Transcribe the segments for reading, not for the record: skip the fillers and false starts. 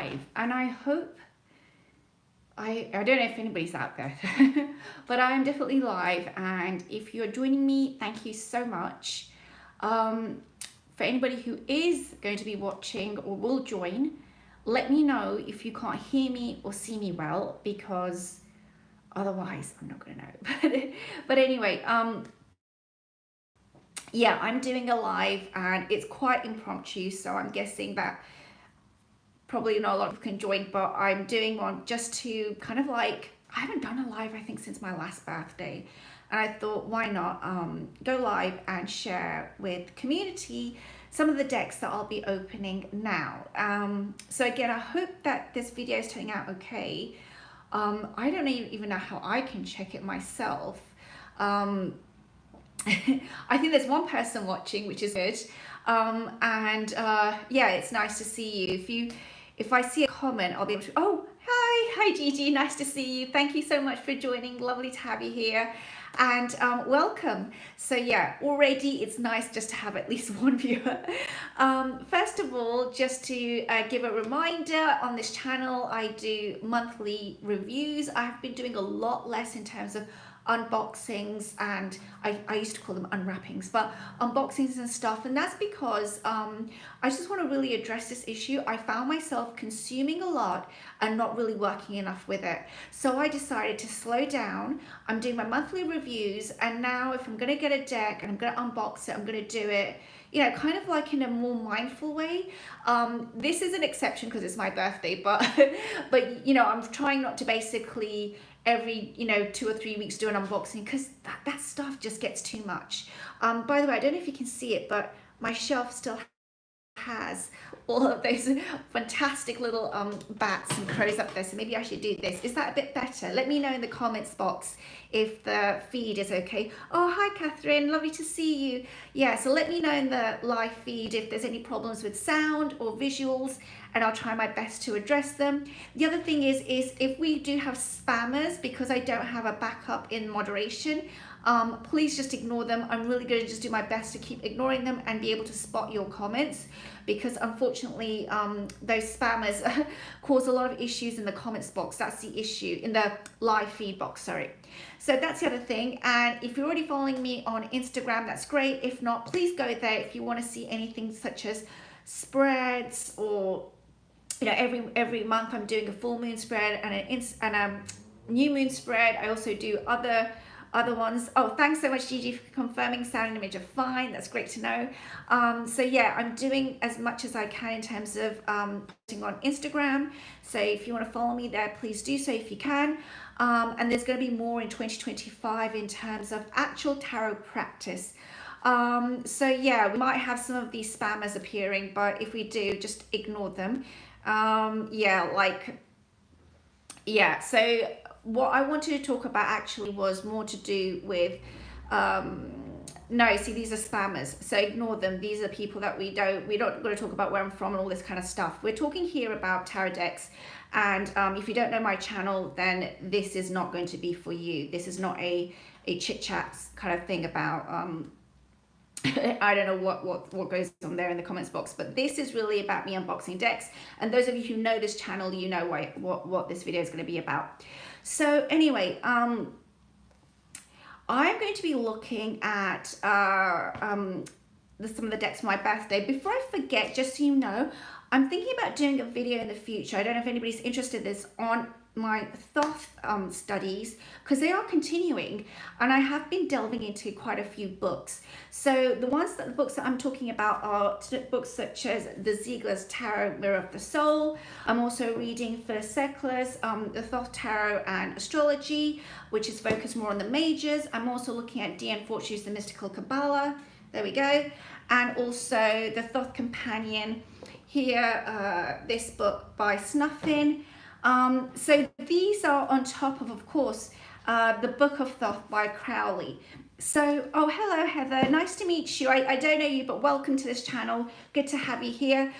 live, and I hope, I don't know if anybody's out there, but I am definitely live, and if you're joining me, thank you so much. For anybody who is going to be watching or will join, let me know if you can't hear me or see me well, because otherwise I'm not going to know. But anyway, yeah, I'm doing a live and it's quite impromptu, so I'm guessing that probably not a lot of people can join, but I'm doing one just to kind of like, I haven't done a live I think since my last birthday, and I thought why not go live and share with community some of the decks that I'll be opening now. So again, I hope that this video is turning out okay. I don't even know how I can check it myself. I think there's one person watching, which is good. Yeah, it's nice to see you. If I see a comment, I'll be able to, oh, hi Gigi, nice to see you. Thank you so much for joining, lovely to have you here. And welcome. So yeah, already it's nice just to have at least one viewer. First of all, just to give a reminder, on this channel I do monthly reviews. I've been doing a lot less in terms of unboxings, and I used to call them unwrappings, but unboxings and stuff, and that's because I just want to really address this issue. I found myself consuming a lot and not really working enough with it, so I decided to slow down. I'm doing my monthly reviews, and now if I'm going to get a deck and I'm going to unbox it, I'm going to do it, you know, kind of like in a more mindful way. This is an exception because it's my birthday, but you know, I'm trying not to basically every, you know, 2 or 3 weeks do an unboxing, because that stuff just gets too much. By the way, I don't know if you can see it, but my shelf still has all of those fantastic little bats and crows up there, so maybe I should do this. Is that a bit better? Let me know in the comments box if the feed is okay. Oh, hi Catherine, lovely to see you. Yeah, so let me know in the live feed if there's any problems with sound or visuals, and I'll try my best to address them. The other thing is if we do have spammers, because I don't have a backup in moderation, please just ignore them. I'm really going to just do my best to keep ignoring them and be able to spot your comments, because unfortunately those spammers cause a lot of issues in the comments box. That's the issue, in the live feed box, sorry. So that's the other thing. And if you're already following me on Instagram, that's great. If not, please go there if you want to see anything such as spreads, or you know, every month I'm doing a full moon spread and a new moon spread. I also do other ones. Oh, thanks so much Gigi for confirming sound and image are fine. That's great to know. So yeah, I'm doing as much as I can in terms of posting on Instagram. So if you want to follow me there, please do so if you can. And there's going to be more in 2025 in terms of actual tarot practice. So yeah, we might have some of these spammers appearing, but if we do, just ignore them. So what I wanted to talk about actually was more to do with no, see, these are spammers, so ignore them. These are people that we're not going to talk about where I'm from and all this kind of stuff. We're talking here about tarot decks, and if you don't know my channel, then this is not going to be for you. This is not a chit chat kind of thing about I don't know what goes on there in the comments box, but this is really about me unboxing decks. And those of you who know this channel, you know what this video is going to be about. So anyway, I'm going to be looking at some of the decks for my birthday. Before I forget, just so you know, I'm thinking about doing a video in the future. I don't know if anybody's interested in this, on my Thoth studies, because they are continuing, and I have been delving into quite a few books. So the books that I'm talking about are books such as the Ziegler's Tarot Mirror of the Soul. I'm also reading Phyllis Seckler's the Thoth Tarot and Astrology, which is focused more on the majors. I'm also looking at Deanne Fortune's The Mystical Kabbalah. There we go. And also the Thoth Companion here, this book by Snuffin. So these are on top of course, the Book of Thoth by Crowley. So, oh, hello Heather, nice to meet you. I don't know you, but welcome to this channel. Good to have you here.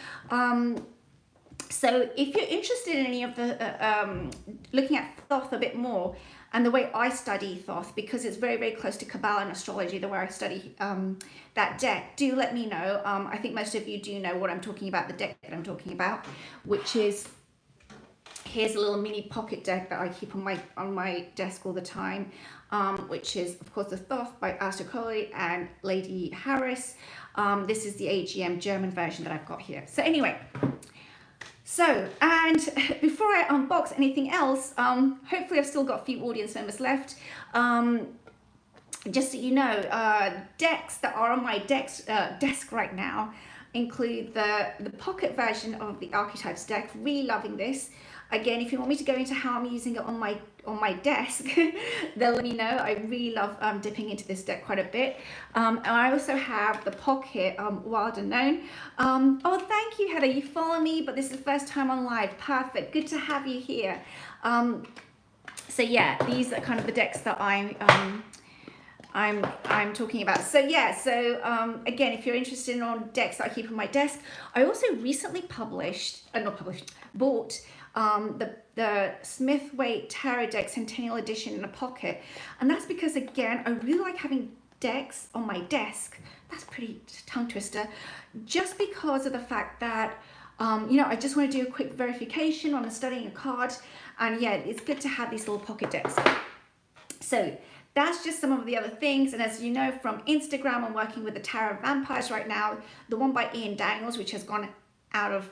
So if you're interested in any of the, looking at Thoth a bit more, and the way I study Thoth, because it's very, very close to Kabbalah and astrology, the way I study that deck, do let me know. I think most of you do know what I'm talking about, the deck that I'm talking about, which is here's a little mini pocket deck that I keep on my desk all the time, which is of course the Thoth by Aleister Crowley and Lady Harris. This is the AGM German version that I've got here. So anyway, so, and before I unbox anything else, hopefully I've still got a few audience members left. Just so you know, decks that are on my desk right now include the pocket version of the Archetypes deck. Really loving this. Again, if you want me to go into how I'm using it on my desk, then let me know. I really love dipping into this deck quite a bit. And I also have the pocket Wild Unknown. Oh, thank you, Heather. You follow me, but this is the first time on live. Perfect. Good to have you here. So yeah, these are kind of the decks that I'm talking about. So yeah, so again, if you're interested in decks that I keep on my desk, I also recently bought the Smith-Waite Tarot deck Centennial Edition in a pocket, and that's because again I really like having decks on my desk. That's pretty tongue twister, just because of the fact that you know, I just want to do a quick verification on studying a card, and yeah, it's good to have these little pocket decks. So that's just some of the other things. And as you know from Instagram, I'm working with the Tarot Vampires right now, the one by Ian Daniels, which has gone out of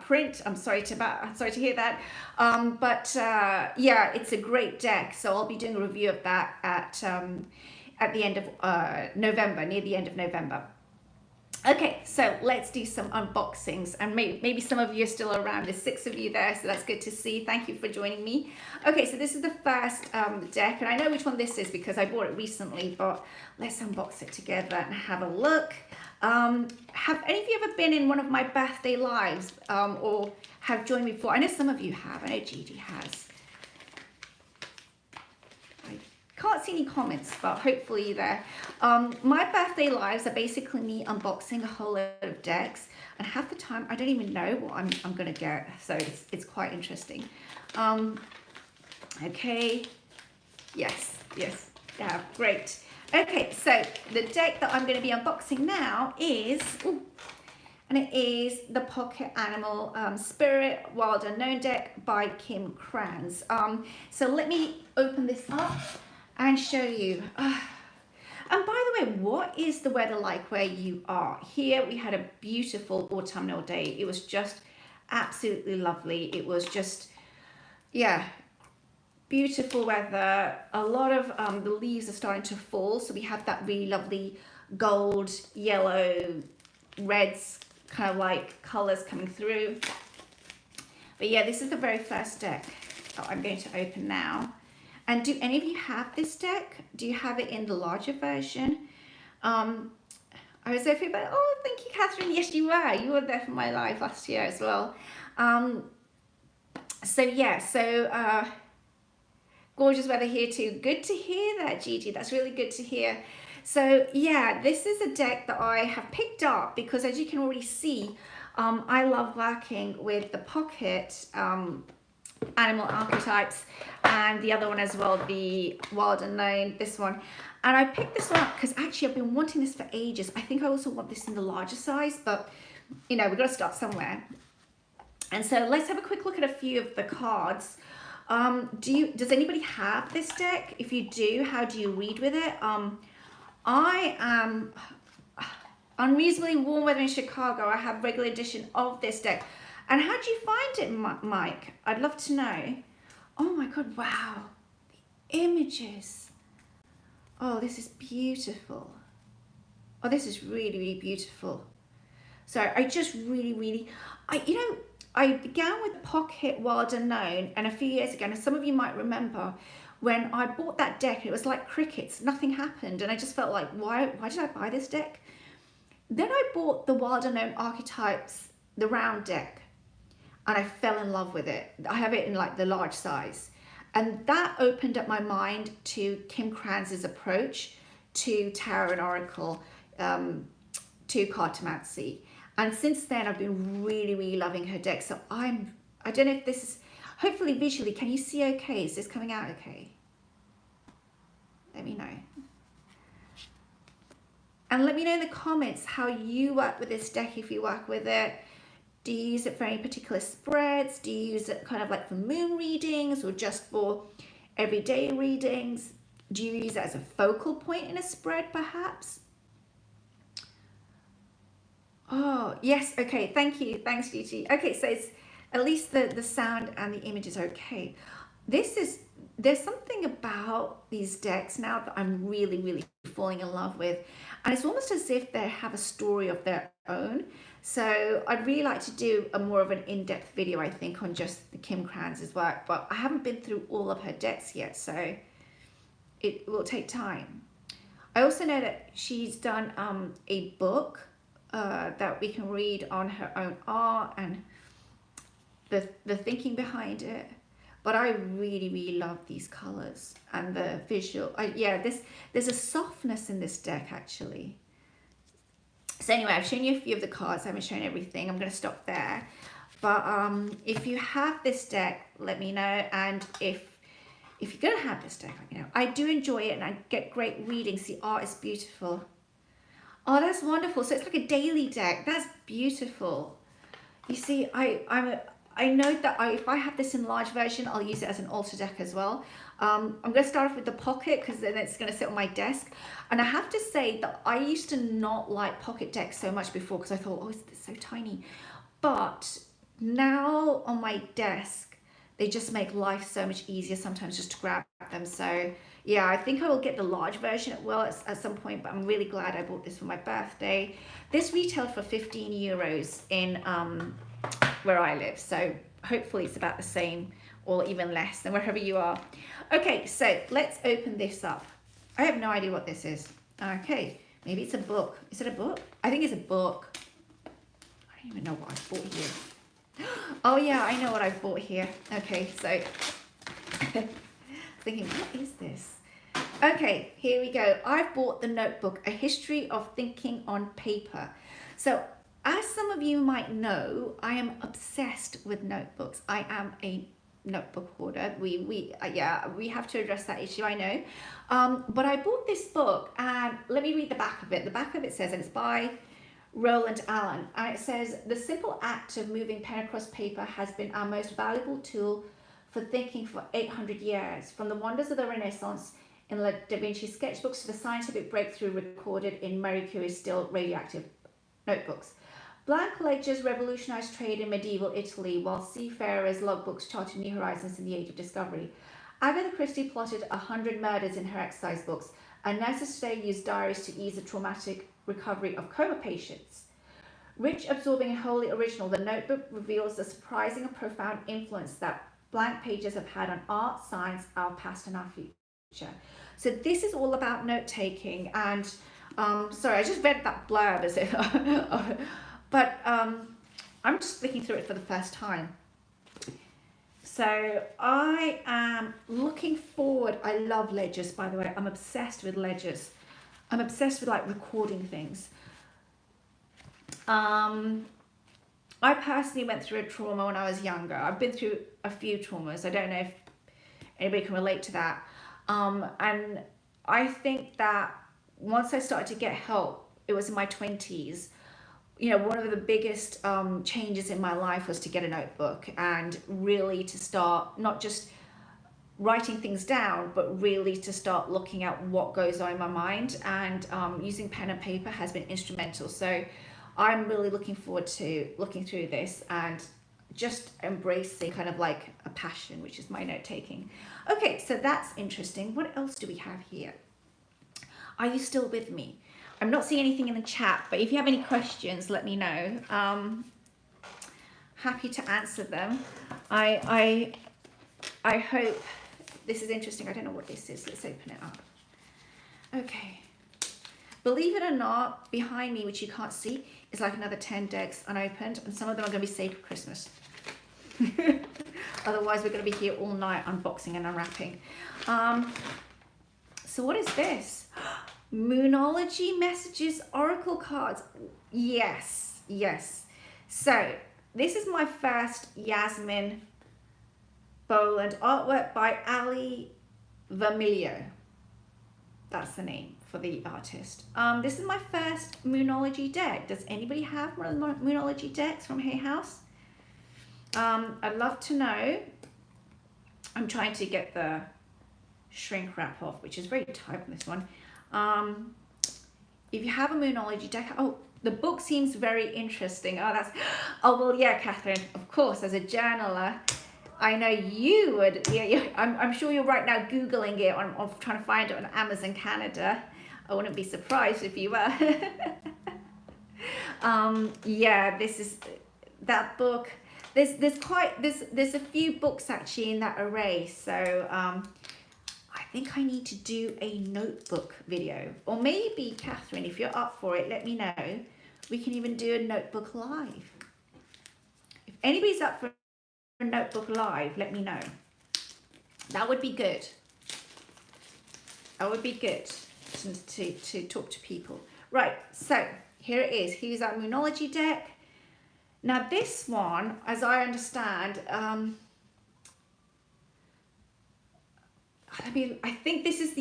print. I'm sorry to hear that. But yeah, it's a great deck. So I'll be doing a review of that at the end of November, near the end of November. Okay, so let's do some unboxings, and maybe some of you are still around. There's 6 of you there, so that's good to see. Thank you for joining me. Okay, so this is the first deck, and I know which one this is because I bought it recently, but let's unbox it together and have a look. Have any of you ever been in one of my birthday lives or have joined me before? I know some of you have. I know Gigi has. Can't see any comments, but hopefully you're there. My birthday lives are basically me unboxing a whole load of decks, and half the time I don't even know what I'm gonna get, so it's quite interesting. Okay, yes, yeah, great. Okay, so the deck that I'm going to be unboxing now is, and it is the Pocket Animal Spirit Wild Unknown deck by Kim Kranz. So let me open this up and show you. And by the way, what is the weather like where you are? Here we had a beautiful autumnal day. It was just absolutely lovely. It was just, yeah, beautiful weather. A lot of the leaves are starting to fall, so we have that really lovely gold, yellow, reds kind of like colors coming through. But yeah, this is the very first deck that I'm going to open now. And do any of you have this deck? Do you have it in the larger version? I was there for about, oh, thank you, Catherine. Yes, you were. You were there for my live last year as well. So yeah, so gorgeous weather here too. Good to hear that, Gigi. That's really good to hear. So yeah, this is a deck that I have picked up because, as you can already see, I love working with the Pocket Animal Archetypes and the other one as well, the Wild Unknown, this one. And I picked this one up because actually I've been wanting this for ages. I think I also want this in the larger size, but you know, we've got to start somewhere. And so let's have a quick look at a few of the cards. Does anybody have this deck? If you do, how do you read with it? I am unreasonably warm weather in Chicago. I have regular edition of this deck. And how do you find it, Mike? I'd love to know. Oh my God, wow. The images. Oh, this is beautiful. Oh, this is really, really beautiful. So I just really, I began with Pocket Wild Unknown, and a few years ago, and some of you might remember, when I bought that deck, it was like crickets, nothing happened, and I just felt like, why did I buy this deck? Then I bought the Wild Unknown Archetypes, the round deck, and I fell in love with it. I have it in like the large size, and that opened up my mind to Kim Kranz's approach to Tarot and Oracle, to cartomancy. And since then, I've been really loving her deck. So I don't know if this is, hopefully visually, can you see okay? Is this coming out okay? Let me know. And let me know in the comments how you work with this deck, if you work with it. Do you use it for any particular spreads? Do you use it kind of like for moon readings or just for everyday readings? Do you use it as a focal point in a spread perhaps? Oh, yes. Okay. Thank you. Thanks, Gigi. Okay. So it's at least the sound and the image is okay. There's something about these decks now that I'm really, really falling in love with. And it's almost as if they have a story of their own. So I'd really like to do a more of an in-depth video, I think, on just the Kim Kranz's work. But I haven't been through all of her decks yet, so it will take time. I also know that she's done a book that we can read on her own art and the thinking behind it. But I really, really love these colors and the visual. Yeah, there's a softness in this deck actually. So anyway, I've shown you a few of the cards. I haven't shown everything. I'm going to stop there. But if you have this deck, let me know. And if you're going to have this deck, let me know. I do enjoy it and I get great readings. The art is beautiful. Oh, that's wonderful. So it's like a daily deck. That's beautiful. You see, I know that if I have this enlarged version, I'll use it as an altar deck as well. I'm going to start off with the pocket because then it's going to sit on my desk. And I have to say that I used to not like pocket decks so much before because I thought, oh, it's so tiny. But now on my desk, they just make life so much easier sometimes just to grab them. So yeah, I think I will get the large version at some point, but I'm really glad I bought this for my birthday. This retailed for 15 euros in where I live. So hopefully it's about the same or even less than wherever you are. Okay, so let's open this up. I have no idea what this is. Okay, maybe it's a book. Is it a book? I think it's a book. I don't even know what I bought here. Oh yeah, I know what I bought here. Okay, so thinking, what is this? Okay, here we go. I've bought the notebook, A History of Thinking on Paper. So as some of you might know, I am obsessed with notebooks. I am a notebook hoarder. We have to address that issue, I know. But I bought this book and let me read the back of it. The back of it says, and it's by Roland Allen, and it says, the simple act of moving pen across paper has been our most valuable tool for thinking for 800 years. From the wonders of the Renaissance in Da Vinci sketchbooks to the scientific breakthrough recorded in Marie Curie's still radioactive notebooks. Blank ledgers revolutionized trade in medieval Italy, while seafarers' logbooks charted new horizons in the age of discovery. Agatha Christie plotted 100 murders in her exercise books, and nurses today use diaries to ease the traumatic recovery of coma patients. Rich, absorbing, and wholly original, the notebook reveals the surprising and profound influence that blank pages have had on art, science, our past, and our future. So this is all about note-taking, and sorry, I just read that blurb as if, but I'm just flicking through it for the first time. So I am looking forward. I love ledgers, by the way. I'm obsessed with ledgers. I'm obsessed with like recording things. I personally went through a trauma when I was younger. I've been through a few traumas. I don't know if anybody can relate to that. And I think that once I started to get help, it was in my 20s. You know, one of the biggest changes in my life was to get a notebook and really to start not just writing things down, but really to start looking at what goes on in my mind. And using pen and paper has been instrumental. So I'm really looking forward to looking through this and just embracing kind of like a passion, which is my note taking. Okay, so that's interesting. What else do we have here? Are you still with me? I'm not seeing anything in the chat, but if you have any questions, let me know. Happy to answer them. I hope this is interesting. I don't know what this is. Let's open it up. Okay. Believe it or not, behind me, which you can't see, is like another 10 decks unopened, and some of them are going to be saved for Christmas. Otherwise, we're going to be here all night unboxing and unwrapping. So what is this? Moonology messages, oracle cards. Yes, yes. So this is my first Yasmin Boland artwork by Ali Vermilio. That's the name for the artist. This is my first Moonology deck. Does anybody have Moonology decks from Hay House? I'd love to know. I'm trying to get the shrink wrap off, which is very tight on this one. If you have a Moonology deck, oh, the book seems very interesting. Oh, well, yeah, Catherine, of course, as a journaler, I know you would. Yeah, I'm sure you're right now Googling it on trying to find it on Amazon Canada. I wouldn't be surprised if you were. Yeah, this is that book. There's a few books actually in that array. So I think I need to do a notebook video, or maybe Catherine, if you're up for it, let me know. We can even do a notebook live. If anybody's up for a notebook live, let me know. That would be good. That would be good to talk to people. Right, so here it is. Here's our Moonology deck. Now this one, as I understand, I think this is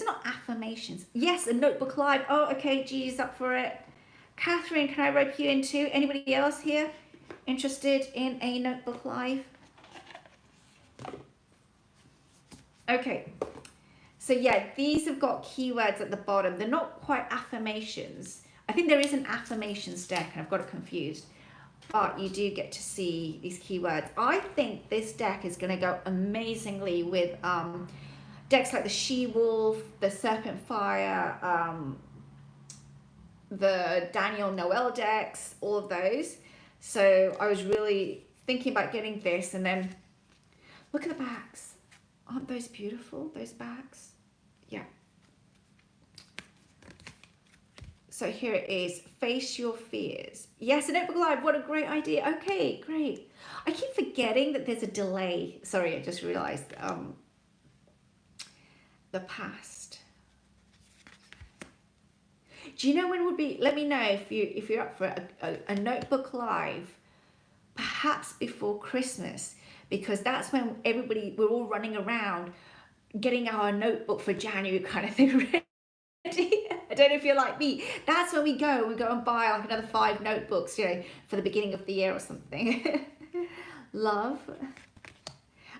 not affirmations. Yes, a notebook live. Oh, okay, G's up for it. Catherine, can I rope you into? Anybody else here interested in a notebook live? Okay, so yeah, these have got keywords at the bottom. They're not quite affirmations. I think there is an affirmations deck and I've got it confused, but you do get to see these keywords. I think this deck is going to go amazingly with decks like the She-Wolf, the Serpent Fire, the Daniel Noel decks, all of those. So I was really thinking about getting this, and then look at the backs. Aren't those beautiful, those backs? Yeah. So here it is, Face Your Fears. Yes, a notebook live, what a great idea. Okay, great. I keep forgetting that there's a delay. Sorry, I just realized the past. Do you know when would be, let me know if you're up for a notebook live, perhaps before Christmas, because that's when we're all running around getting our notebook for January kind of thing ready. I don't know if you're like me. That's when we go and buy like another 5 notebooks, you know, for the beginning of the year or something. Love.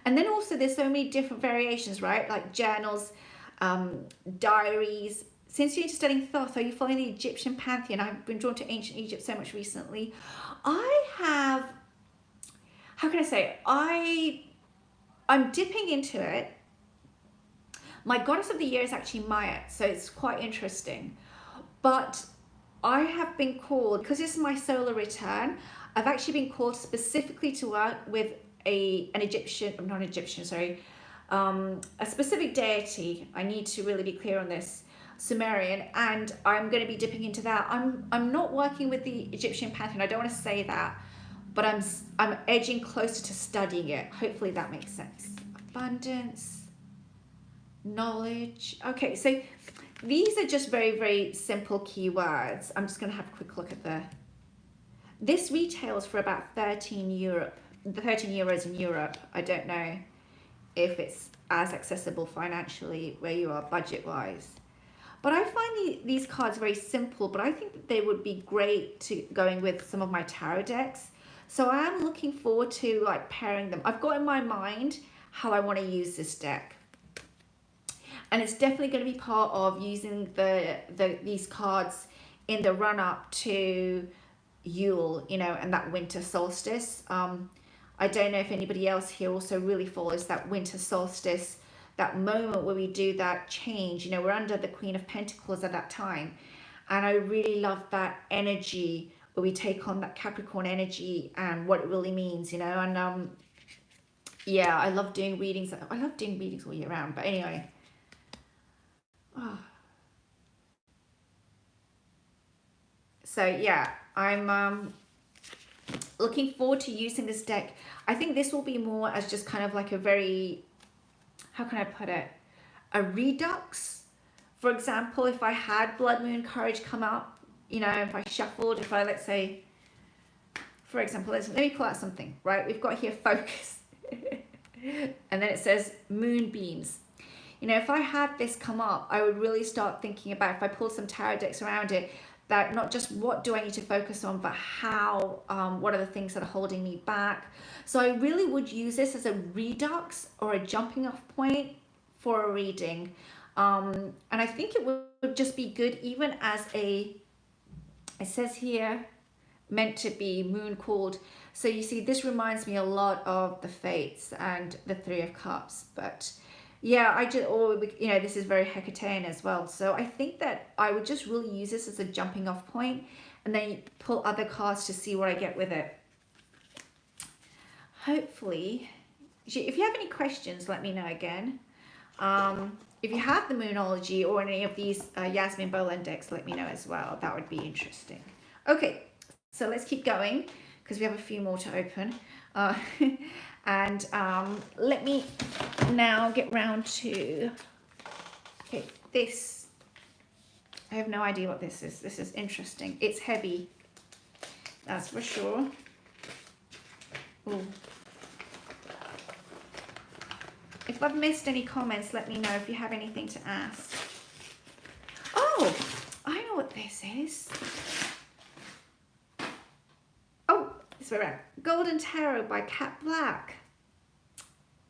And then also there's so many different variations, right? Like journals, diaries. Since you're studying Thoth, are you following the Egyptian pantheon? I've been drawn to ancient Egypt so much recently. I have, how can I say, I'm dipping into it. My goddess of the year is actually Maya, so it's quite interesting. But I have been called, because this is my solar return, I've actually been called specifically to work with a specific deity. I need to really be clear on this, Sumerian, and I'm going to be dipping into that. I'm not working with the Egyptian pantheon. I don't want to say that, but I'm edging closer to studying it. Hopefully that makes sense. Abundance, knowledge. Okay, so these are just very, very simple keywords. I'm just going to have a quick look at this retails for about 13 euros in Europe. I don't know if it's as accessible financially where you are budget wise. But I find these cards very simple, but I think that they would be great to going with some of my tarot decks. So I am looking forward to like pairing them. I've got in my mind how I want to use this deck. And it's definitely going to be part of using these cards in the run up to Yule, you know, and that winter solstice. I don't know if anybody else here also really follows that winter solstice, that moment where we do that change. You know, we're under the Queen of Pentacles at that time. And I really love that energy where we take on that Capricorn energy and what it really means, you know. And yeah, I love doing readings. I love doing readings all year round. But anyway. Oh. So yeah, I'm looking forward to using this deck. I think this will be more as just kind of like a very, how can I put it, a redux. For example, if I had Blood Moon Courage come up, you know, if I shuffled, if I, let's say, for example, let me pull out something, right? We've got here focus. And then it says moonbeams. You know, if I had this come up, I would really start thinking about, if I pull some tarot decks around it, that not just what do I need to focus on, but how, what are the things that are holding me back. So I really would use this as a redux or a jumping off point for a reading. And I think it would just be good even as a, it says here, meant to be moon called. So you see, this reminds me a lot of the Fates and the Three of Cups. But yeah, I just, or you know, this is very Hecatean as well. So I think that I would just really use this as a jumping off point, and then pull other cards to see what I get with it. Hopefully, if you have any questions, let me know again. If you have the Moonology or any of these Yasmin Boland decks, let me know as well. That would be interesting. Okay, so let's keep going because we have a few more to open. And let me now get round to, okay, this. I have no idea what this is. This is interesting. It's heavy, that's for sure. Ooh. If I've missed any comments, let me know if you have anything to ask. Oh, I know what this is. Oh, this way around. Golden Tarot by Cat Black.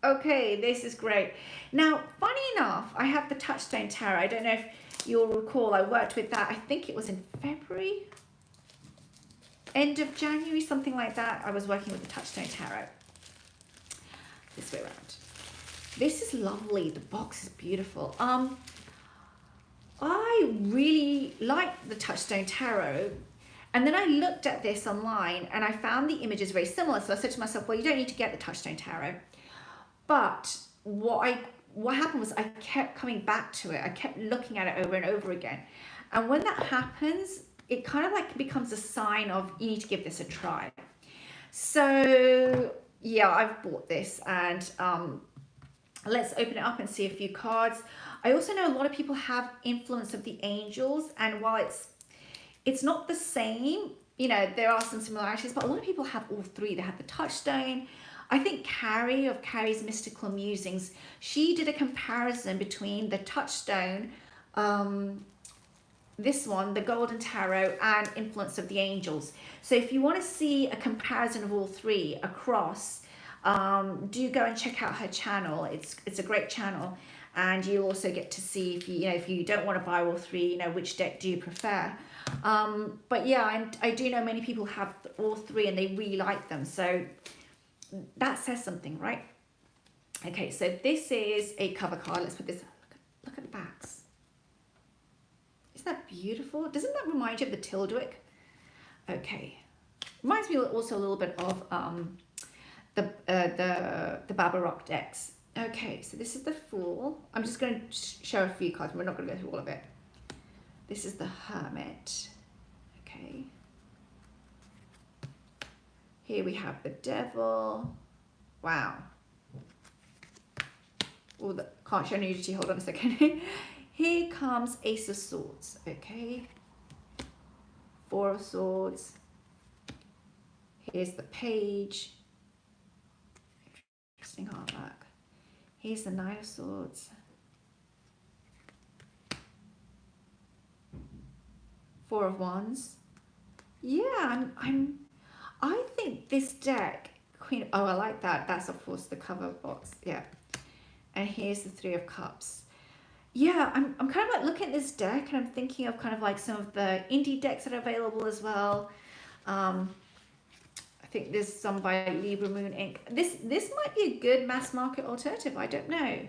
Okay, this is great. Now, funny enough, I have the Touchstone Tarot. I don't know if you'll recall, I worked with that. I think it was in February, end of January, something like that. I was working with the Touchstone Tarot. This way around. This is lovely. The box is beautiful. I really like the Touchstone Tarot. And then I looked at this online and I found the images very similar. So I said to myself, well, you don't need to get the Touchstone Tarot. But what happened was I kept coming back to it. I kept looking at it over and over again. And when that happens, it kind of like becomes a sign of you need to give this a try. So yeah, I've bought this, and let's open it up and see a few cards. I also know a lot of people have Influence of the Angels, and while it's not the same, you know, there are some similarities, but a lot of people have all three. They have the Touchstone. I think Carrie of Carrie's Mystical Musings, she did a comparison between the Touchstone, this one, the Golden Tarot, and Influence of the Angels. So if you want to see a comparison of all three across, do go and check out her channel. It's a great channel, and you also get to see, if you don't want to buy all three, which deck do you prefer. But yeah, I do know many people have all three and they really like them, so that says something, right? Okay, so this is a cover card. Let's put this, look at the backs. Isn't that beautiful? Doesn't that remind you of the Tildwick? Okay, reminds me also a little bit of the Babarok decks. Okay, so this is the Fool. I'm just going to show a few cards. We're not going to go through all of it. This is the Hermit. Okay. Here we have the Devil. Wow. Oh, can't show nudity. Hold on a second. Here comes Ace of Swords. Okay. Four of Swords. Here's the Page. Interesting artwork. Here's the Knight of Swords. Four of Wands. Yeah, I think this deck, Queen. Oh, I like that. That's of course the cover box. Yeah. And here's the Three of Cups. Yeah, I'm kind of like looking at this deck and I'm thinking of kind of like some of the indie decks that are available as well. I think there's some by Libra Moon Inc. This might be a good mass market alternative. I don't know.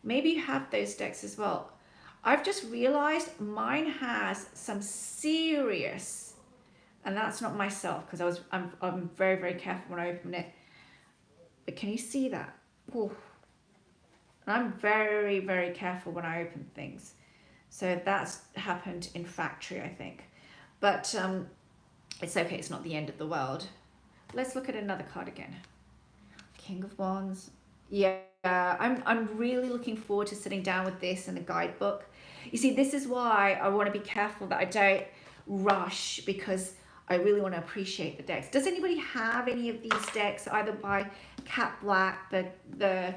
Maybe you have those decks as well. I've just realized mine has some serious, and that's not myself because I'm very, very careful when I open it. But can you see that? Ooh. And I'm very, very careful when I open things. So that's happened in factory, I think. But it's okay, it's not the end of the world. Let's look at another card again. King of Wands. Yeah, I'm really looking forward to sitting down with this and a guidebook. You see, this is why I want to be careful that I don't rush, because I really want to appreciate the decks. Does anybody have any of these decks, either by Cat Black, the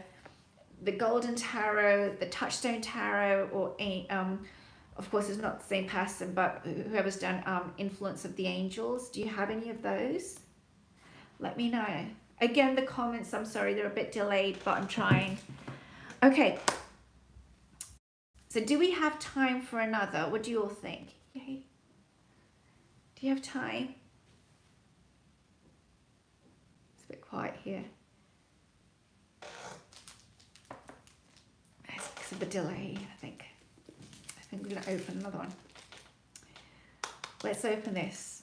the Golden Tarot, the Touchstone Tarot, or of course it's not the same person, but whoever's done Influence of the Angels. Do you have any of those? Let me know. Again, the comments, I'm sorry, they're a bit delayed, but I'm trying. Okay. So do we have time for another? What do you all think? Yay. Do you have time? It's a bit quiet here. It's because of the delay, I think. I think we're going to open another one. Let's open this.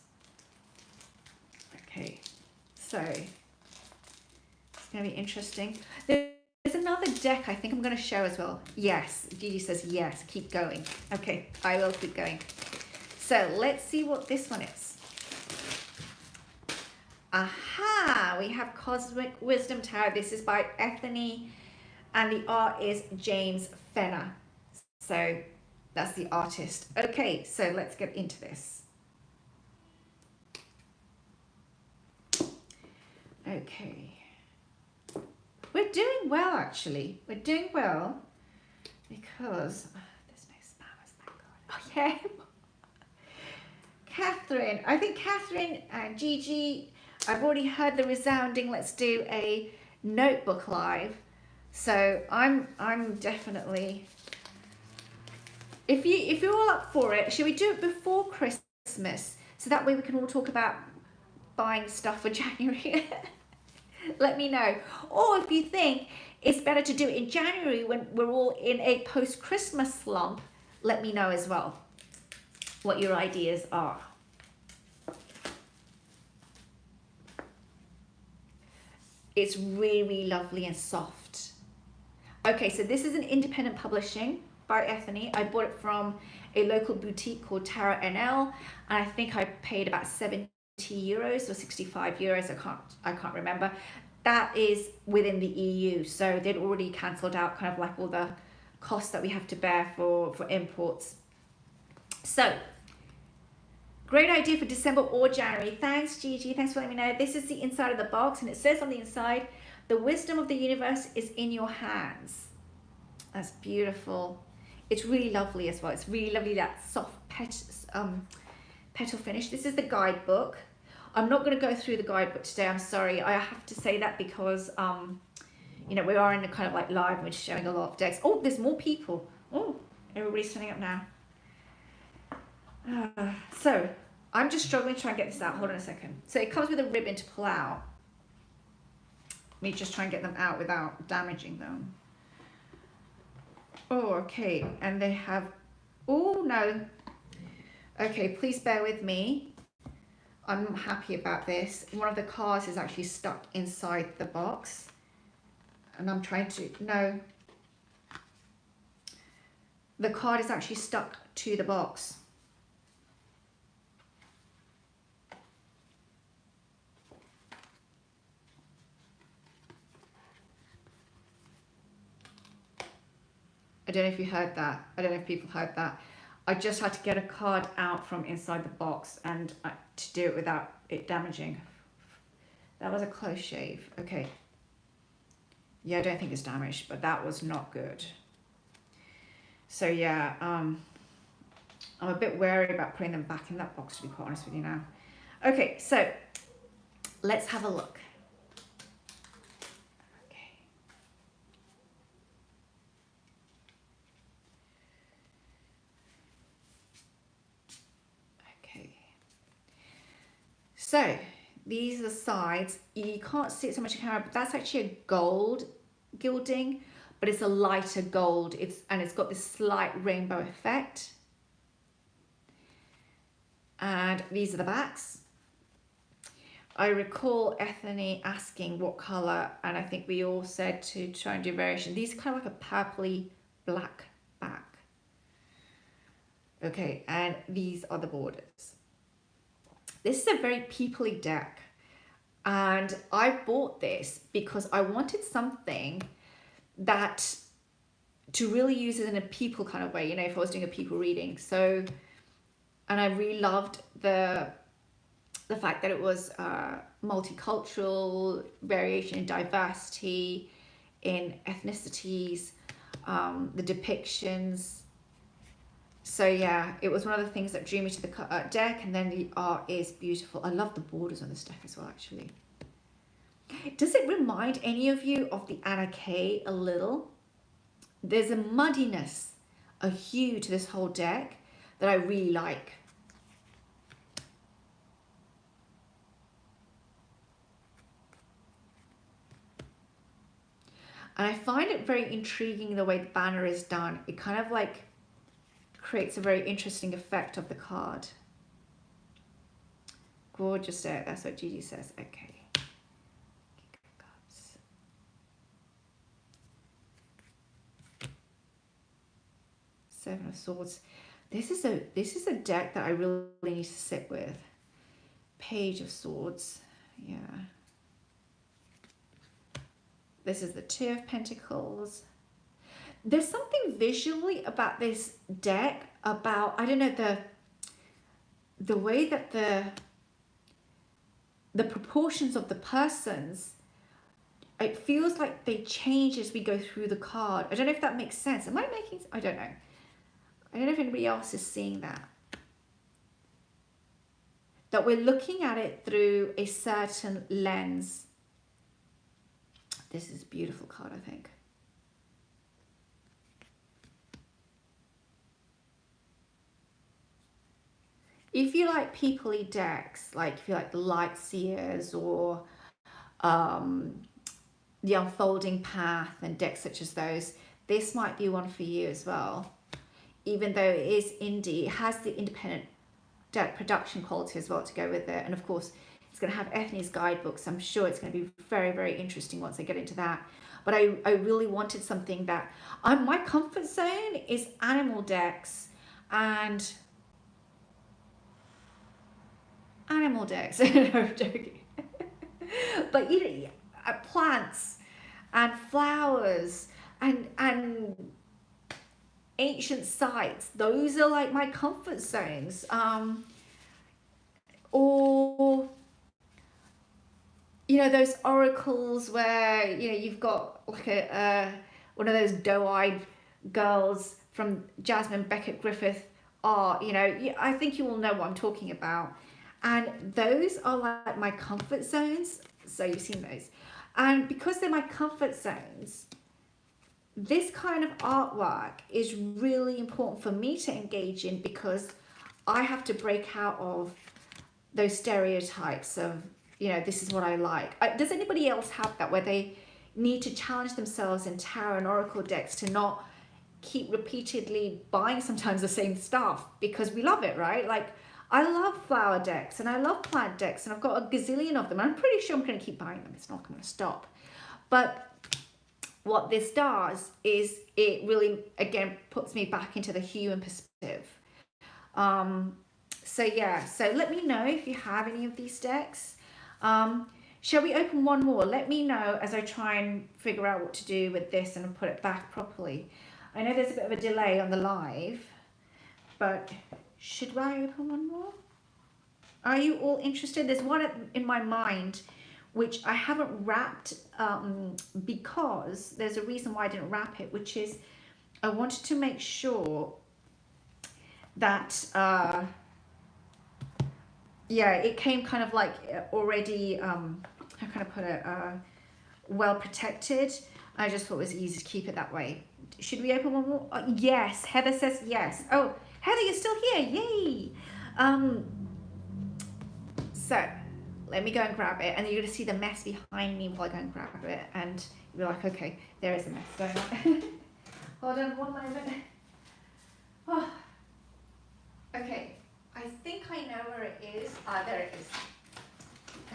Okay. So, it's going to be interesting. There's another deck I think I'm going to show as well. Yes, Gigi says yes, keep going. Okay, I will keep going. So let's see what this one is. Aha, we have Cosmic Wisdom Tarot. This is by Ethany and the art is James Fenner. So that's the artist. Okay, so let's get into this. Okay. We're doing well, actually. We're doing well because there's no spammers, thank God. Oh, yeah. Catherine. I think Catherine and Gigi, I've already heard the resounding let's do a notebook live. So I'm definitely, if you're all up for it, should we do it before Christmas? So that way we can all talk about buying stuff for January. Let me know. Or if you think it's better to do it in January when we're all in a post-Christmas slump, let me know as well what your ideas are. It's really, really lovely and soft. Okay, so this is an independent publishing by Ethany. I bought it from a local boutique called Tarot NL, and I think I paid about €70 or 65 euros. I can't remember. That is within the EU, so they'd already cancelled out kind of like all the costs that we have to bear for imports. So great idea for December or January. Thanks, Gigi. Thanks for letting me know. This is the inside of the box, and it says on the inside, the wisdom of the universe is in your hands. That's beautiful. It's really lovely as well. It's really lovely, that soft petal finish. This is the guidebook. I'm not going to go through the guidebook today. I'm sorry. I have to say that because, you know, we are in a kind of like live, we're showing a lot of decks. Oh, there's more people. Oh, everybody's turning up now. So I'm just struggling to try and get this out. Hold on a second. So it comes with a ribbon to pull out. Let me just try and get them out without damaging them. Oh, okay. And they have, oh no. Okay, please bear with me. I'm happy about this. One of the cards is actually stuck inside the box. And I'm trying to, no. The card is actually stuck to the box. I don't know if you heard that. I don't know if people heard that. I just had to get a card out from inside the box and to do it without it damaging. That was a close shave. Okay. Yeah, I don't think it's damaged, but that was not good. So yeah, I'm a bit wary about putting them back in that box, to be quite honest with you now. Okay, so let's have a look. So these are the sides. You can't see it so much in camera, but that's actually a gold gilding, but it's a lighter gold. It's got this slight rainbow effect. And these are the backs. I recall Ethany asking what color, and I think we all said to try and do variation. These are kind of like a purpley black back. Okay, and these are the borders. This is a very peoply deck, and I bought this because I wanted something that to really use it in a people kind of way, you know, if I was doing a people reading. So, and I really loved the fact that it was multicultural, variation in diversity. in ethnicities, the depictions. So yeah, it was one of the things that drew me to the deck, and then the art is beautiful. I love the borders on this deck as well, actually. Does it remind any of you of the Anna Kay a little? There's a muddiness, a hue to this whole deck that I really like. And I find it very intriguing the way the banner is done. It kind of like creates a very interesting effect of the card. Gorgeous deck, that's what Gigi says. Okay. Seven of Swords. This is a deck that I really need to sit with. Page of Swords. Yeah. This is the Two of Pentacles. There's something visually about this deck, about, I don't know, the way that the proportions of the persons, it feels like they change as we go through the card. I don't know if that makes sense. Am I making, I don't know. I don't know if anybody else is seeing that. That we're looking at it through a certain lens. This is a beautiful card, I think. If you like peoply decks, like if you like the Light Seers or the Unfolding Path and decks such as those, this might be one for you as well. Even though it is indie, it has the independent deck production quality as well to go with it. And of course, it's going to have Ethne's guidebooks. I'm sure it's going to be very, very interesting once I get into that. But I really wanted something that, my comfort zone is animal decks and animal decks. No, I'm joking. But you know, plants and flowers and ancient sites, those are like my comfort zones. Or you know, those oracles where, you know, you've got like a one of those doe-eyed girls from Jasmine Beckett Griffith art, you know, I think you all know what I'm talking about. And those are like my comfort zones. So you've seen those. And because they're my comfort zones, this kind of artwork is really important for me to engage in, because I have to break out of those stereotypes of, you know, this is what I like. Does anybody else have that, where they need to challenge themselves in tarot and oracle decks to not keep repeatedly buying sometimes the same stuff because we love it, right? Like, I love flower decks and I love plant decks and I've got a gazillion of them. I'm pretty sure I'm going to keep buying them. It's not going to stop. But what this does is it really, again, puts me back into the human perspective. So yeah, so let me know if you have any of these decks. Shall we open one more? Let me know as I try and figure out what to do with this and put it back properly. I know there's a bit of a delay on the live, but should I open one more? Are you all interested? There's one in my mind which I haven't wrapped because there's a reason why I didn't wrap it, which is I wanted to make sure that yeah, it came kind of like already, how can I put it, well protected. I just thought it was easy to keep it that way. Should we open one more? Yes, Heather says yes. Oh, Heather, you're still here, yay. So let me go and grab it, and you're gonna see the mess behind me while I go and grab it, and you're like, okay, there is a mess going on. Hold on one moment. Oh. Okay. I think I know where it is. There it is.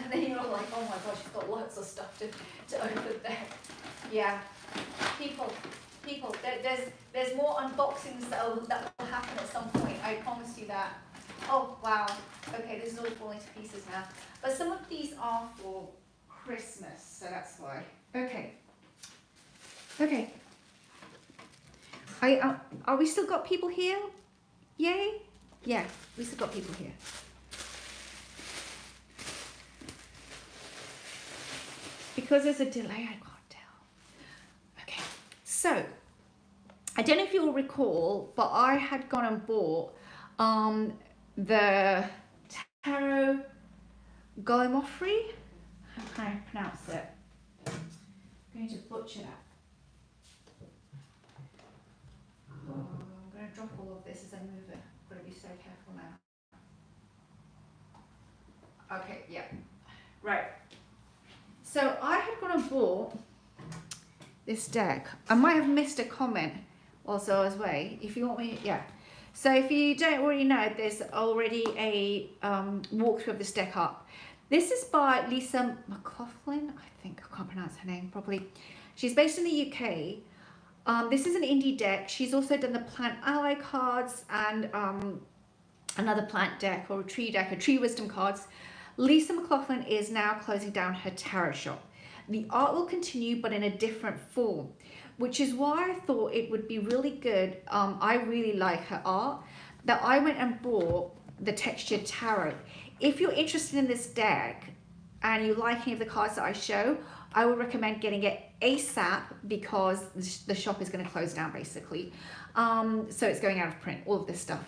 And then you're all like, oh my gosh, she's got lots of stuff to open there. Yeah, people, there's more unboxings that will happen at some point. I promise you that. Oh wow. Okay, this is all falling to pieces now. But some of these are for Christmas, so that's why. Okay. Okay. Are we still got people here? Yay. Yeah, we still got people here. Because there's a delay, I can't tell. So I don't know if you'll recall, but I had gone and bought the Tarot Gallimaufry. How can I pronounce it? I'm going to butcher that. Oh, I'm going to drop all of this as I move it. I've got to be so careful now. Okay, yeah. Right. So I had gone and bought this deck. I might have missed a comment also I was away. If you want me, yeah. So if you don't already know, there's already a walkthrough of this deck up. This is by Lisa McLaughlin. I think I can't pronounce her name properly. She's based in the UK. This is an indie deck. She's also done the Plant Ally cards and another plant deck or a tree deck, a tree wisdom cards. Lisa McLaughlin is now closing down her tarot shop. The art will continue, but in a different form, which is why I thought it would be really good. I really like her art, that I went and bought the textured tarot. If you're interested in this deck and you like any of the cards that I show, I would recommend getting it ASAP because the shop is going to close down basically. So it's going out of print, all of this stuff.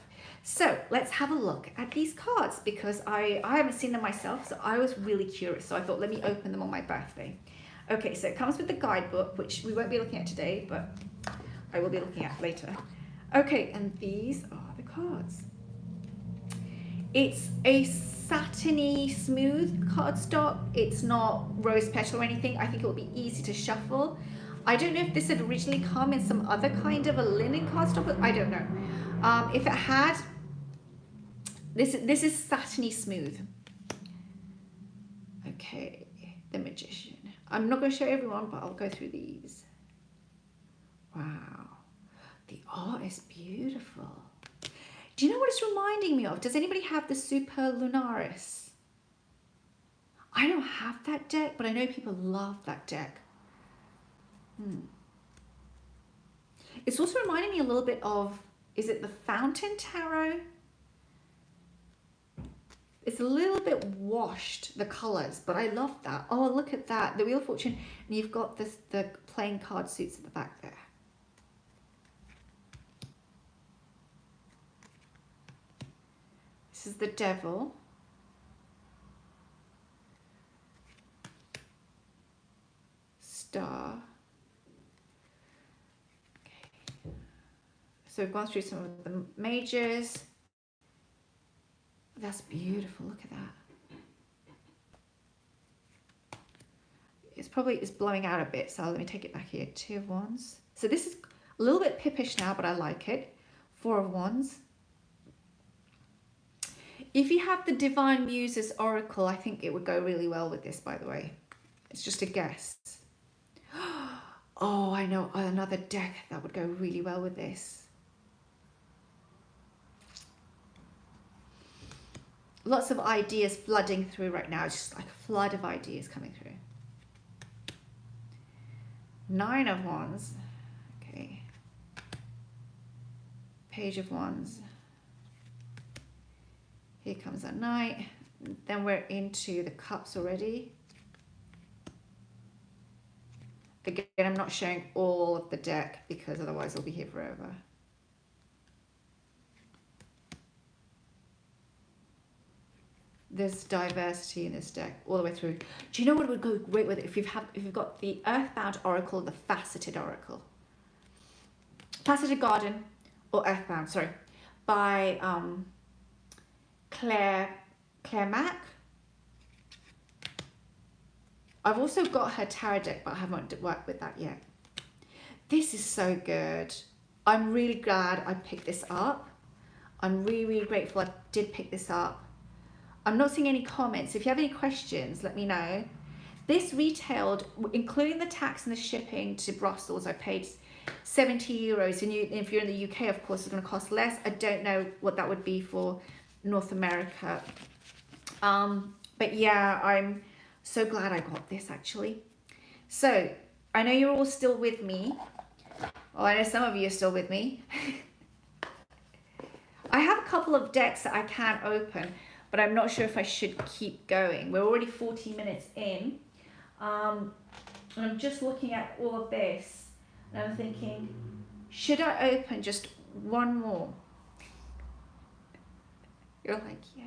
So let's have a look at these cards because I haven't seen them myself, so I was really curious. So I thought, let me open them on my birthday. Okay, so it comes with the guidebook, which we won't be looking at today, but I will be looking at later. Okay, and these are the cards. It's a satiny smooth cardstock. It's not rose petal or anything. I think it will be easy to shuffle. I don't know if this had originally come in some other kind of a linen cardstock, but I don't know. If it had, this is satiny smooth. Okay, the Magician. I'm not going to show everyone, but I'll go through these. Wow, the art is beautiful. Do you know what it's reminding me of? Does anybody have the Super Lunaris? I don't have that deck, but I know people love that deck. It's also reminding me a little bit of, is it the Fountain Tarot? It's a little bit washed, the colors, but I love that. Oh, look at that. The Wheel of Fortune, and you've got this, the playing card suits at the back there. This is the Devil. Star. Okay. So we've gone through some of the majors. That's beautiful. Look at that. It's blowing out a bit, so let me take it back here. 2 of Wands. So this is a little bit pippish now, but I like it. 4 of Wands. If you have the Divine Muses Oracle, I think it would go really well with this, by the way. It's just a guess. Oh, I know another deck that would go really well with this. Lots of ideas flooding through right now. It's just like a flood of ideas coming through. 9 of Wands. Okay. Page of Wands. Here comes our Knight. Then we're into the Cups already. Again, I'm not showing all of the deck because otherwise I'll be here forever. There's diversity in this deck all the way through. Do you know what would go great with it? If you've got the Earthbound Oracle, the Faceted Oracle, Faceted Garden, or Earthbound, sorry, by Claire Mack. I've also got her tarot deck, but I haven't worked with that yet. This is so good. I'm really glad I picked this up. I'm really, really grateful I did pick this up. I'm not seeing any comments. If you have any questions, let me know. This retailed, including the tax and the shipping to Brussels, I paid 70 euros. And if you're in the UK, of course, it's going to cost less. I don't know what that would be for North America. But yeah, I'm so glad I got this actually. So I know you're all still with me. Well, I know some of you are still with me. I have a couple of decks that I can't open, but I'm not sure if I should keep going. We're already 40 minutes in. And I'm just looking at all of this. And I'm thinking, should I open just one more? You're like, yes.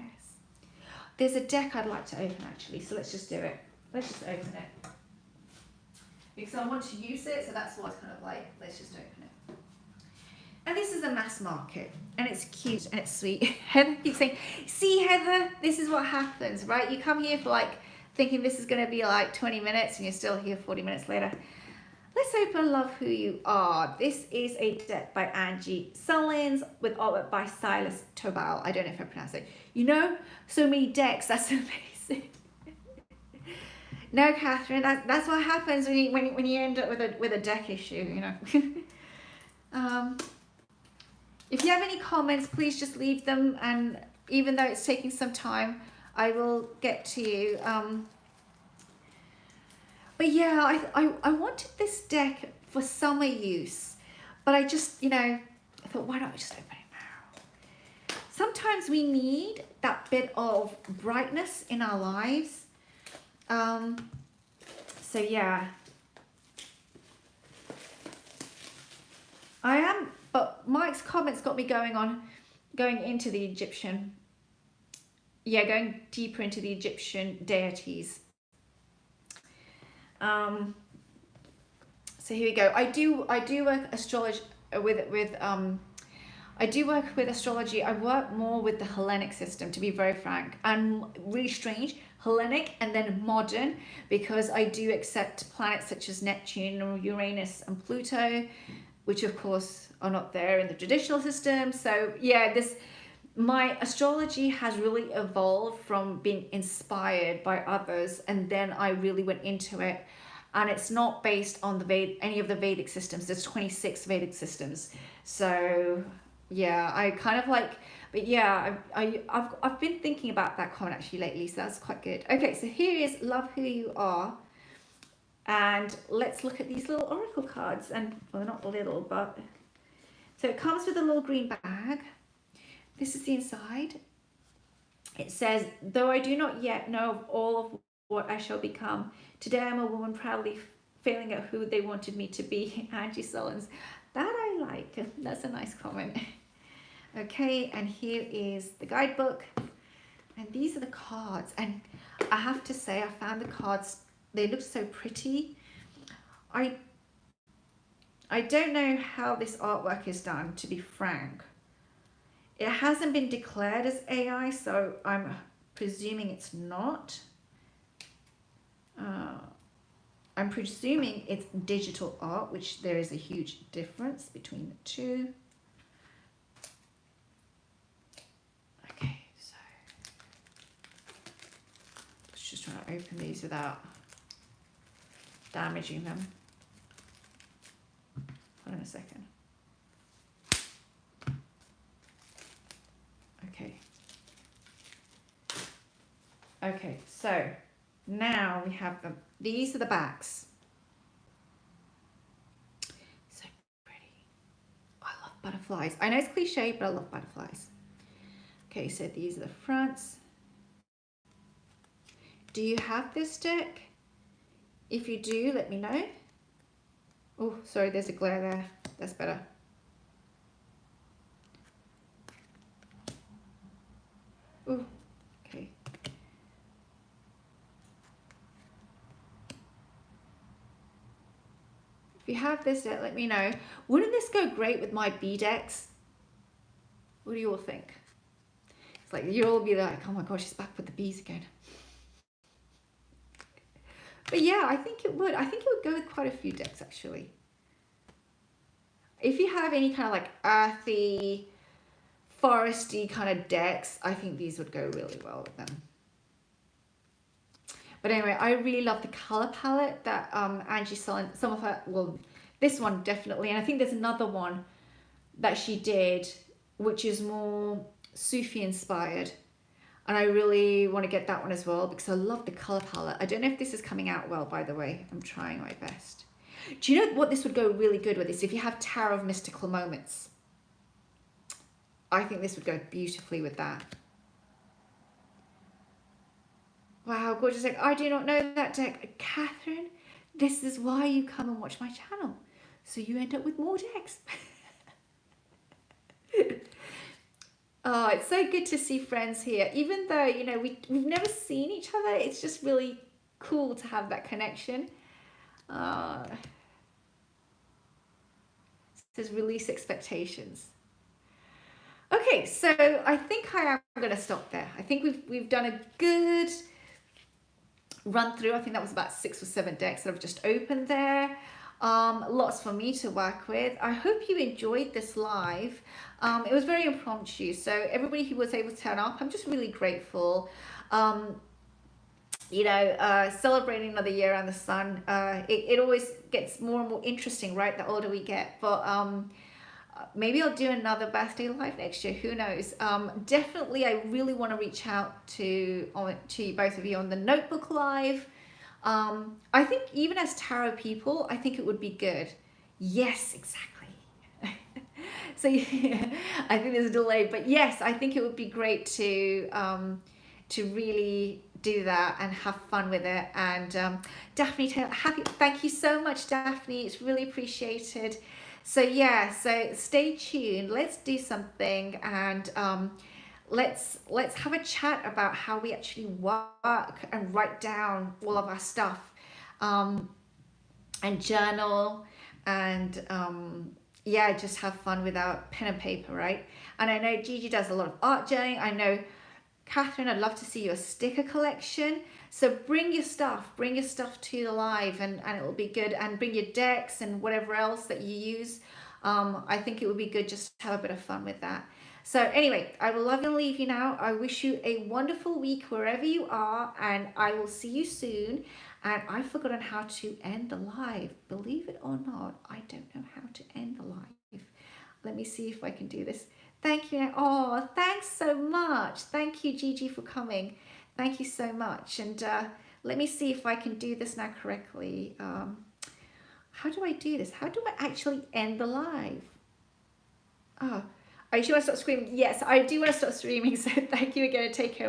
There's a deck I'd like to open actually, so let's just do it. Let's just open it. Because I want to use it, so that's why it's kind of like, let's just open it. And this is a mass market, and it's cute and it's sweet. Heather keeps saying, see Heather, this is what happens, right? You come here for like, thinking this is gonna be like 20 minutes and you're still here 40 minutes later. Let's open Love Who You Are. This is a deck by Angie Sullins with artwork by Silas Tobal. I don't know if I pronounce it. You know, so many decks, that's amazing. No, Catherine, that's what happens when you end up with a deck issue, you know. If you have any comments, please just leave them, and even though it's taking some time, I will get to you. But yeah, I wanted this deck for summer use, but I just, you know, I thought, why don't I just open it now? Sometimes we need that bit of brightness in our lives. So yeah. But Mike's comments got me going into the Egyptian. Yeah, going deeper into the Egyptian deities. So here we go. I do work astrology I do work with astrology. I work more with the Hellenic system, to be very frank, and really strange Hellenic and then modern, because I do accept planets such as Neptune, Uranus, and Pluto, which of course are not there in the traditional system. So yeah, my astrology has really evolved from being inspired by others, and then I really went into it. And it's not based on any of the Vedic systems. There's 26 Vedic systems. So yeah, I kind of like, but yeah, I've been thinking about that comment actually lately, so that's quite good. Okay, so here is Love Who You Are. And let's look at these little oracle cards. And well, they're not little, but so it comes with a little green bag. This is the inside. It says, though I do not yet know of all of what I shall become, today I'm a woman proudly failing at who they wanted me to be. Angie Sullins. That I like. That's a nice comment. Okay, and here is the guidebook. And these are the cards. And I have to say, I found the cards, they look so pretty. I don't know how this artwork is done, to be frank. It hasn't been declared as AI, so I'm presuming it's not. I'm presuming it's digital art, which there is a huge difference between the two. Okay, so let's just try to open these without damaging them. Hold on a second. Okay, so now we have them. These are the backs. So pretty. I love butterflies. I know it's cliche, but I love butterflies. Okay, so these are the fronts. Do you have this deck? If you do, let me know. Oh, sorry, there's a glare there. That's better. Oh, okay. If you have this deck, let me know. Wouldn't this go great with my B decks? What do you all think? It's like, you'll all be like, oh my gosh, she's back with the bees again. But yeah, I think it would. I think it would go with quite a few decks, actually. If you have any kind of like earthy, foresty kind of decks, I think these would go really well with them. But anyway, I really love the color palette that Angie Sullins, some of her, well, this one definitely, and I think there's another one that she did, which is more Sufi inspired. And I really want to get that one as well because I love the color palette. I don't know if this is coming out well, by the way. I'm trying my best. Do you know what this would go really good with? Is if you have Tarot of Mystical Moments. I think this would go beautifully with that. Wow, gorgeous deck. I do not know that deck. Catherine, this is why you come and watch my channel. So you end up with more decks. Oh, it's so good to see friends here. Even though, you know, we've never seen each other, it's just really cool to have that connection. It says release expectations. Okay, so I think I am going to stop there. I think we've done a good run through. I think that was about 6 or 7 decks that I've just opened there. Lots for me to work with. I hope you enjoyed this live. It was very impromptu, so everybody who was able to turn up, I'm just really grateful. You know, celebrating another year around the sun, it always gets more and more interesting, right, the older we get. But maybe I'll do another birthday live next year, who knows. Definitely, I really want to reach out to both of you on the notebook live. I think even as tarot people, I think it would be good. Yes, exactly. So yeah, I think there's a delay, but yes, I think it would be great to really do that and have fun with it. And Daphne, thank you so much, Daphne. It's really appreciated. So yeah, so stay tuned. Let's do something, and let's have a chat about how we actually work and write down all of our stuff, and journal, and yeah, just have fun without pen and paper, right? And I know Gigi does a lot of art journaling. I know Catherine, I'd love to see your sticker collection. So bring your stuff to the live, and it will be good. And bring your decks and whatever else that you use. I think it would be good just to have a bit of fun with that. So anyway, I will love you and leave you now. I wish you a wonderful week wherever you are, and I will see you soon. And I've forgotten how to end the live. Believe it or not, I don't know how to end the live. Let me see if I can do this. Thank you. Oh, thanks so much. Thank you, Gigi, for coming. Thank you so much. And let me see if I can do this now correctly. How do I do this? How do I actually end the live? Oh, are you sure I stop streaming? Yes, I do want to stop streaming. So thank you again. Take care.